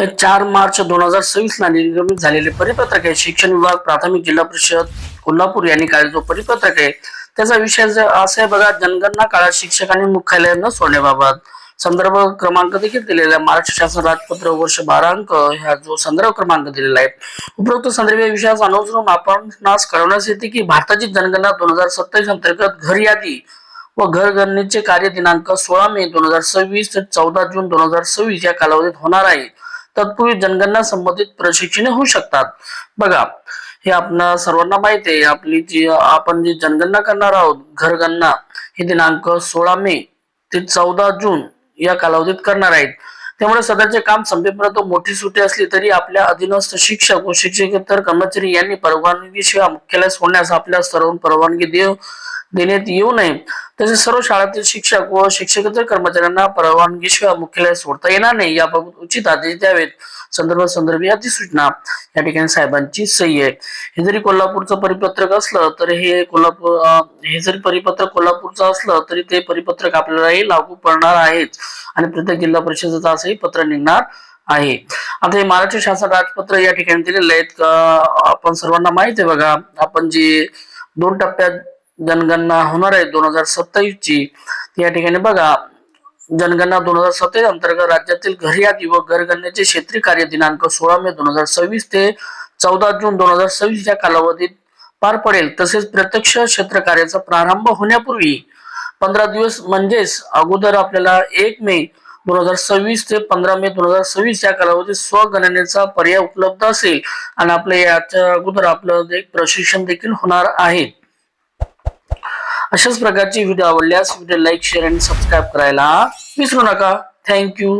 4 मार्च 2026 ला निर्गमित झालेले परिपत्रक आहे. शिक्षण विभाग प्राथमिक जिल्हा परिषद कोल्हापूर यांनी काढलेले जो परिपत्रक आहे त्याचा विषय असा आहे बघा, जनगणना काळात शिक्षकांनी मुख्यालय न सोडण्याबाबत संदर्भ क्रमांक देखील दिलेला आहे. महाराष्ट्र शासन राजपत्र वर्ष 12 अंक ह्या जो संदर्भ क्रमांक दिलेला आहे. उपरोक्त संदर्भीय विषयाचा अनुसरून आपणास कळवण्यास येते की भारताची जनगणना 2027 अंतर्गत घर यादी व घरगणनेचे कार्य दिनांक 16 मे 2026 ते 14 जून 2026 या कालावधीत होणार आहे. तत्पूर्वी जनगणना संबंधित प्रशिक्षणे होऊ शकतात. बघा, हे आपल्या सर्वांना माहिती आहे. आपण जी जनगणना करणार आहोत घरगणना हे दिनांक 16 मे ते 14 जून या कालावधीत करणार आहेत. त्यामुळे सध्याचे काम संपेपर्यंत मोठी सुट्टी असली तरी आपल्या अधीनस्थ शिक्षक व शिक्षकेतर कर्मचारी यांनी परवानगीशिवाय मुख्यालय सोडण्यास आपल्या सर्व परवानगी देण्यात येऊ नये. तसेच सर्व शाळेतील शिक्षक व शिक्षकेतर कर्मचाऱ्यांना परवानगीशिवाय मुख्यालय सोडता येणार नाही याबाबत उचित आदेश द्यावेत. संदर्भीय अधिसूचना या ठिकाणी साहेबांची सही आहे. हे जरी कोल्हापूरचं परिपत्रक असलं तरी हे जरी परिपत्रक कोल्हापूरचं असलं तरी ते परिपत्रक आपल्यालाही लागू पडणार आहेच आणि प्रत्येक जिल्हा परिषदेचं असंही पत्र निघणार आहे. आता हे महाराष्ट्र शासन राजपत्र या ठिकाणी दिलेले आहेत. आपण सर्वांना माहिती आहे बघा, आपण जी 2 टप्प्यात जनगणना होणार आहे 2027 ची, या ठिकाणी बघा जनगणना 2027 अंतर्गत राज्यातील घर यादी व घरगणनेचे क्षेत्रीय कार्य दिनांक 16 मे 2026 ते 14 जून 2026 या कालावधीत पार पडेल. तसेच प्रत्यक्ष क्षेत्र कार्याचा प्रारंभ होण्यापूर्वी 15 दिवस म्हणजेच अगोदर आपल्याला 1 मे 2026 ते 15 मे 2026 या कालावधीत स्वगणनेचा पर्याय उपलब्ध असेल आणि आपल्या याच्या अगोदर आपलं एक प्रशिक्षण देखील होणार आहे. अशाच प्रकारची व्हिडिओ आवडल्यास व्हिडिओ लाईक, शेअर आणि सबस्क्राईब करायला विसरू नका. थँक्यू.